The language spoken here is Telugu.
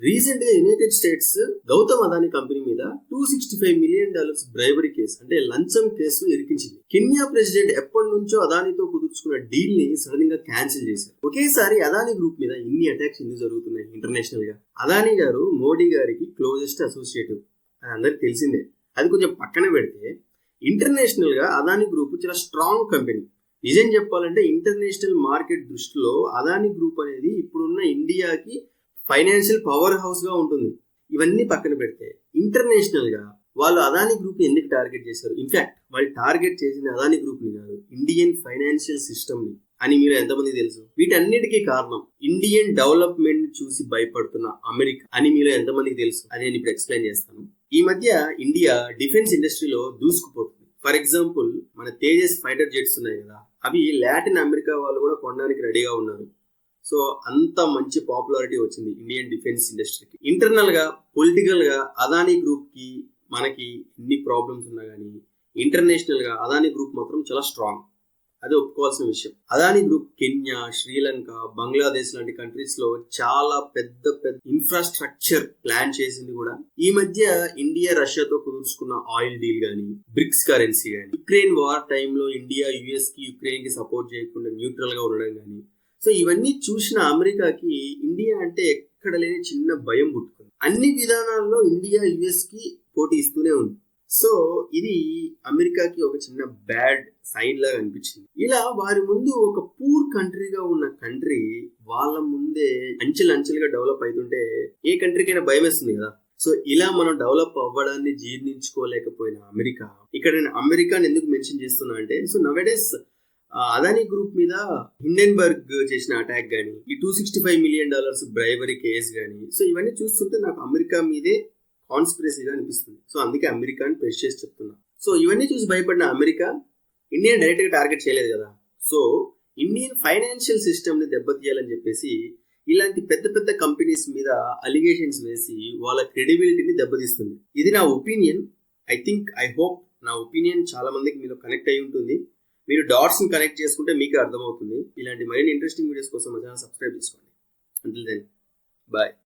రీసెంట్ గా United States Gautam Adani company మీద $265 మిలియన్ బ్రైబరీ కేసు అంటే లంచం కేసు ఇరికించింది. కెన్యా ప్రెసిడెంట్ ఎప్పటి నుంచో అదానీతో కుదుర్చుకున్న డీల్ ని సడన్ గా క్యాన్సిల్ చేశారు. ఒకేసారి అదానీ గ్రూప్ మీద ఇన్ని అటాక్స్ ఎందుకు జరుగుతున్నాయి ఇంటర్నేషనల్ గా? అదానీ గారు మోడీ గారికి క్లోజెస్ట్ అసోసియేటివ్ అని అందరికి తెలిసిందే. అది కొంచెం పక్కన పెడితే ఇంటర్నేషనల్ గా అదానీ గ్రూప్ చాలా స్ట్రాంగ్ కంపెనీ. నిజం చెప్పాలంటే ఇంటర్నేషనల్ మార్కెట్ దృష్టిలో అదానీ గ్రూప్ అనేది ఇప్పుడున్న ఇండియాకి ఫైనాన్షియల్ పవర్ హౌస్ గా ఉంటుంది. ఇవన్నీ పక్కన పెడితే ఇంటర్నేషనల్ గా వాళ్ళు అదానీ గ్రూప్ ని ఎందుకు టార్గెట్ చేశారు? ఇన్ఫాక్ట్ వాళ్ళు టార్గెట్ చేసిన అదానీ గ్రూప్ ని కాదు, ఇండియన్ ఫైనాన్షియల్ సిస్టమ్ ని అని మీరు ఎంతమంది తెలుసు? వీటన్నిటికీ కారణం ఇండియన్ డెవలప్మెంట్ చూసి భయపడుతున్న అమెరికా అని మీరు ఎంతమందికి తెలుసు? అది నేను ఇప్పుడు ఎక్స్ప్లెయిన్ చేస్తాను. ఈ మధ్య ఇండియా డిఫెన్స్ ఇండస్ట్రీలో దూసుకుపోతుంది. ఫర్ ఎగ్జాంపుల్ మన తేజస్ ఫైటర్ జెట్స్ ఉన్నాయి కదా, అవి లాటిన్ అమెరికా వాళ్ళు కూడా కొనడానికి రెడీగా ఉన్నారు. సో అంత మంచి పాపులారిటీ వచ్చింది ఇండియన్ డిఫెన్స్ ఇండస్ట్రీకి. ఇంటర్నల్ గా పొలిటికల్ గా అదానీ గ్రూప్ కి మనకి ఎన్ని ప్రాబ్లమ్స్ ఉన్నా కానీ ఇంటర్నేషనల్ గా అదానీ గ్రూప్ మాత్రం చాలా స్ట్రాంగ్. అది ఒప్పుకోవాల్సిన విషయం. అదానీ గ్రూప్ కెన్యా, శ్రీలంక, బంగ్లాదేశ్ లాంటి కంట్రీస్ లో చాలా పెద్ద పెద్ద ఇన్ఫ్రాస్ట్రక్చర్ ప్లాన్ చేసింది కూడా. ఈ మధ్య ఇండియా రష్యాతో కుదుర్చుకున్న ఆయిల్ డీల్ గానీ, బ్రిక్స్ కరెన్సీ గానీ, యుక్రెయిన్ వార్ టైంలో ఇండియా యుఎస్ కి యుక్రెయిన్ కి సపోర్ట్ చేయకుండా న్యూట్రల్ గా ఉండడం గానీ, సో ఇవన్నీ చూసిన అమెరికాకి ఇండియా అంటే ఎక్కడ లేని చిన్న భయం పుట్టుకుంది. అన్ని విధానాల్లో ఇండియా యుఎస్ కి పోటీ ఇస్తూనే ఉంది. సో ఇది అమెరికాకి ఒక చిన్న బ్యాడ్ సైన్ లాగా అనిపించింది. ఇలా వారి ముందు ఒక పూర్ కంట్రీగా ఉన్న కంట్రీ వాళ్ళ ముందే అంచెలుగా డెవలప్ అవుతుంటే ఏ కంట్రీకైనా భయం వేస్తుంది కదా. సో ఇలా మనం డెవలప్ అవ్వడాన్ని జీర్ణించుకోలేకపోయిన అమెరికా, ఇక్కడ నేను అమెరికాని ఎందుకు మెన్షన్ చేస్తున్నా అంటే, సో నవేడేస్ అదానీ గ్రూప్ మీద హిండెన్బర్గ్ చేసిన అటాక్ గానీ, ఈ $265 మిలియన్ బ్రైబరీ కేసు గానీ, సో ఇవన్నీ చూస్తుంటే నాకు అమెరికా మీదే కాన్స్పిరసీగా అనిపిస్తుంది. సో అందుకే అమెరికాని ప్రెస్ చేసి చెప్తున్నా. సో ఇవన్నీ చూసి భయపడిన అమెరికా ఇండియా డైరెక్ట్ గా టార్గెట్ చేయలేదు కదా. సో ఇండియన్ ఫైనాన్షియల్ సిస్టమ్ ని దెబ్బతీయాలని చెప్పేసి ఇలాంటి పెద్ద పెద్ద కంపెనీస్ మీద అలిగేషన్స్ వేసి వాళ్ళ క్రెడిబిలిటీని దెబ్బతీస్తుంది. ఇది నా ఒపీనియన్. ఐ హోప్ నా ఒపీనియన్ చాలా మందికి మీలో కనెక్ట్ అయి ఉంటుంది. మీరు డాట్స్ ని కనెక్ట్ చేసుకుంటే మీకు అర్థమవుతుంది. ఇలాంటి మరిన్ని ఇంట్రెస్టింగ్ వీడియోస్ కోసం మా ఛానల్ సబ్స్క్రైబ్ చేసుకోండి. Until then, bye.